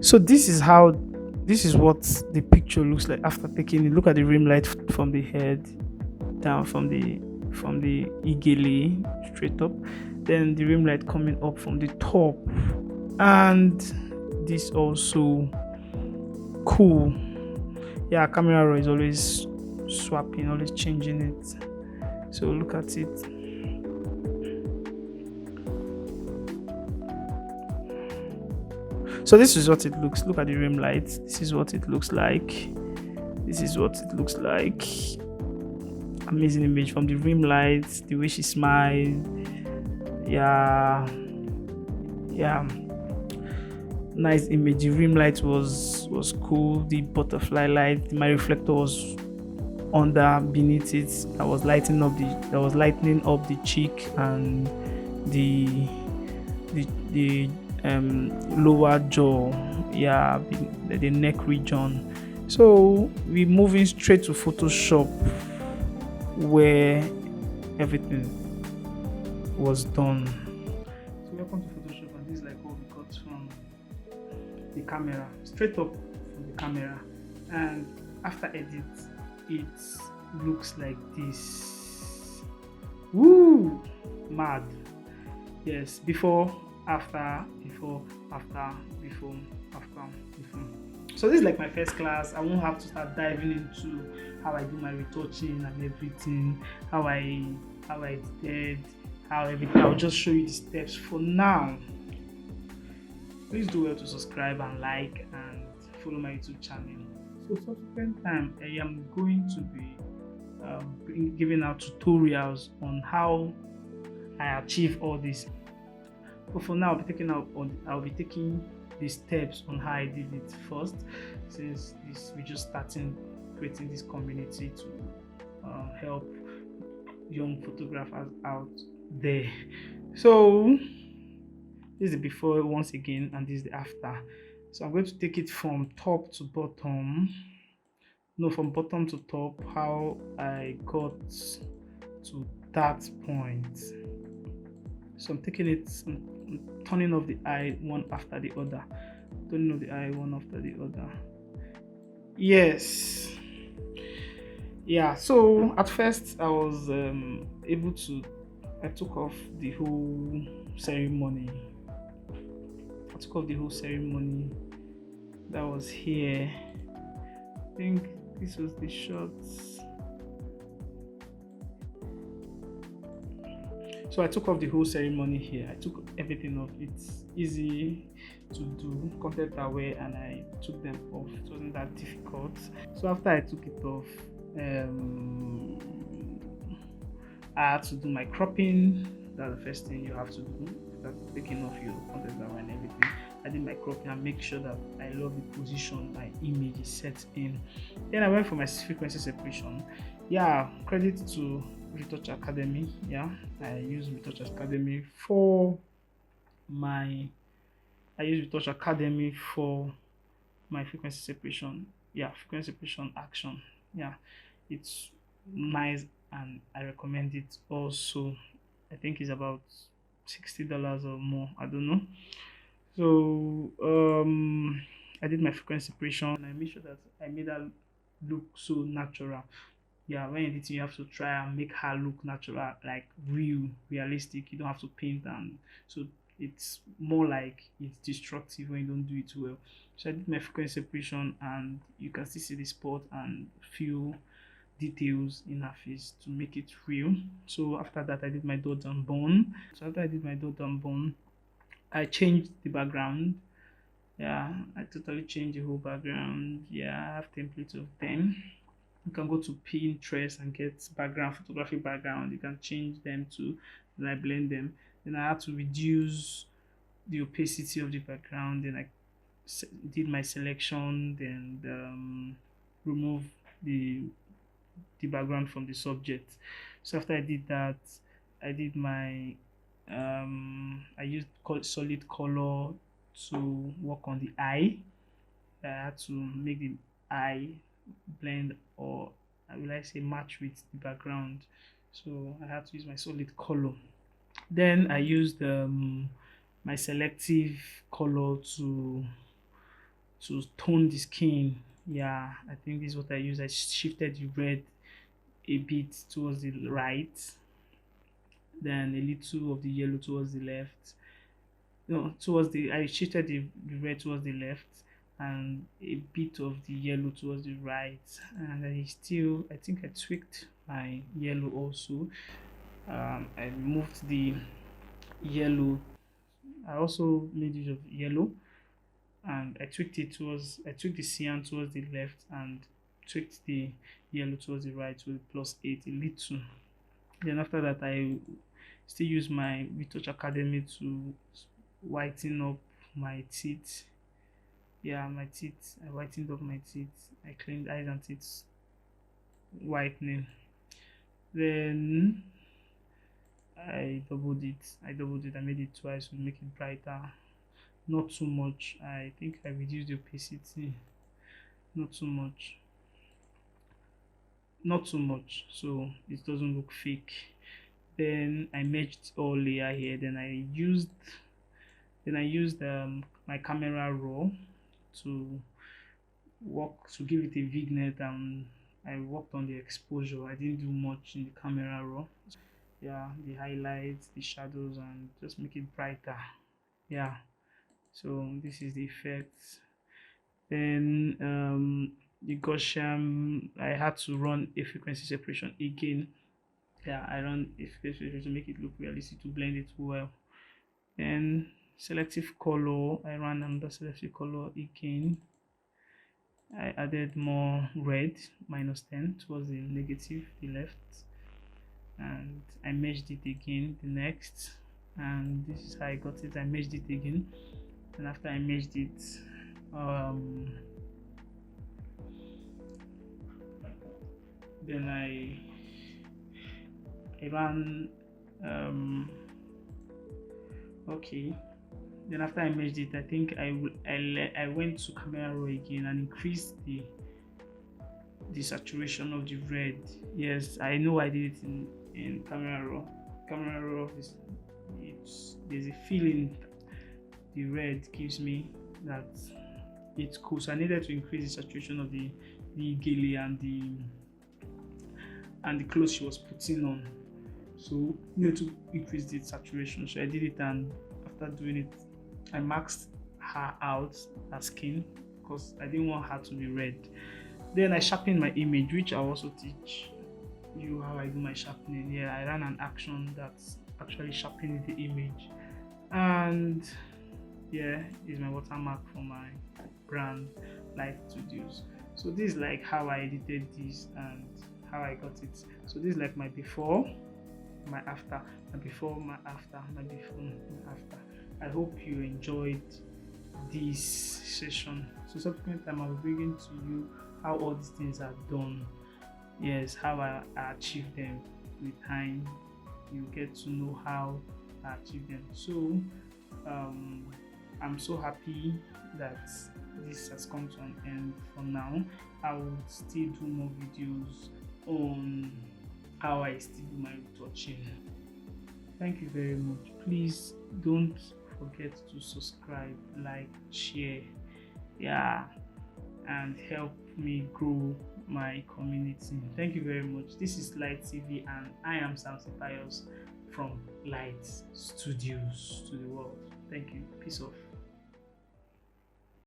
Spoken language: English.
So this is what the picture looks like after taking it. Look at the rim light from the head down, from the igele straight up, then the rim light coming up from the top, and this also cool. Yeah, camera raw is always swapping, always changing it. So look at it. So this is what it looks. Look at the rim light. This is what it looks like. This is what it looks like. Amazing image from the rim light. The way she smiled. Yeah, yeah. Nice image. The rim light was cool. The butterfly light. My reflector was under beneath it. I was lightening up the cheek and the the lower jaw, yeah, the neck region. So we're moving straight to Photoshop where everything was done. So welcome to Photoshop, and this is like what we got from the camera, straight up from the camera. And after edit, it looks like this. Woo! Mad. Yes, before, after, before, after, before, after, before. So this is like my first class. I won't have to start diving into how I do my retouching and everything, how I did, how everything. I'll just show you the steps for now. Please do well to subscribe and like and follow my YouTube channel. So subsequent time, I am going to be giving out tutorials on how I achieve all this. But for now, I'll be taking the steps on how I did it first, since we're just starting creating this community to help young photographers out there. So this is the before once again, and this is the after. So I'm going to take it from top to bottom. No, from bottom to top, how I got to that point. So I'm taking it, I'm turning off the eye one after the other. Turning off the eye one after the other. Yes. Yeah, so at first I was I took off the whole ceremony. That was here. I think this was the shots. So I took off the whole ceremony here. I took everything off. It's easy to do, content aware, and I took them off. It wasn't that difficult. So after I took it off, I had to do my cropping. That's the first thing you have to do. That's taking off your content aware and everything. I did my cropping and make sure that I love the position my image is set in. Then I went for my frequency separation. Yeah, credit to Retouch Academy. Yeah, I use Retouch Academy for my frequency separation. Yeah, frequency separation action. Yeah, it's nice and I recommend it also. I think it's about $60 or more. I don't know. So I did my frequency separation and I made sure that I made her look so natural. Yeah, when editing you have to try and make her look natural, like realistic. You don't have to paint, and so it's more like it's destructive when you don't do it well. So I did my frequency separation and you can still see the spot and few details in her face to make it real. So after that I did my dot and bone. I changed the background. Yeah, I totally changed the whole background. Yeah, I have templates of them. You can go to Pinterest and get photography background. You can change them to, then I blend them. Then I had to reduce the opacity of the background. Then I did my selection. Then remove the background from the subject. So after I did that, I did my I used solid color to work on the eye. I had to make the eye blend, or will I say match with the background. So I had to use my solid color. Then I used my selective color to to tone the skin. Yeah, I think this is what I use. I shifted the red a bit towards the right, then a little of the yellow towards the left. No, towards the I shifted the red towards the left and a bit of the yellow towards the right. And I think I tweaked my yellow also. I moved the yellow. I also made use of yellow, and I tweaked the cyan towards the left and tweaked the yellow towards the right with +8 a little. Then after that, I still use my retouch academy to whiten up my teeth. Yeah, my teeth. I whitened up my teeth. I cleaned eyes and teeth whitening. Then I doubled it. I made it twice to make it brighter. Not too much. I think I reduced the opacity. Not too much. Not too much. So it doesn't look fake. Then I merged all layer here. Then I used my camera raw to work to give it a vignette, and I worked on the exposure. I didn't do much in the camera raw. Yeah, the highlights, the shadows, and just make it brighter. Yeah, so this is the effect. Then the Gaussian, I had to run a frequency separation again. Yeah, I run a frequency separation to make it look realistic, to blend it well. Then selective color, I ran under selective color again. I added more red, -10 towards the negative, the left, and I merged it again, the next, and this is how I got it. I merged it again, and after I merged it, then I ran okay. Then after I merged it, I think I went to camera raw again and increased the saturation of the red. Yes, I know I did it in camera raw. Camera raw there's a feeling the red gives me that it's cool. So I needed to increase the saturation of the gele and the clothes she was putting on. So you need to increase the saturation. So I did it, and after doing it, I maxed her out, her skin, because I didn't want her to be red. Then I sharpened my image, which I also teach you how I do my sharpening. Yeah, I ran an action that's actually sharpening the image. And yeah, is my watermark for my brand, Lite Studios. So this is like how I edited this and how I got it. So this is like my before, my after, my before, my after, my before, my after. I hope you enjoyed this session. So subsequent time I'll be bringing to you how all these things are done. Yes, how I achieve them with time. You get to know how I achieve them. So I'm so happy that this has come to an end for now. I will still do more videos on how I still do my retouching. Thank you very much. Please don't forget to subscribe, like, share, yeah, and help me grow my community. Thank you very much. This is Lite TV, and I am Samson Pius from Lite Studios to the world. Thank you. Peace off.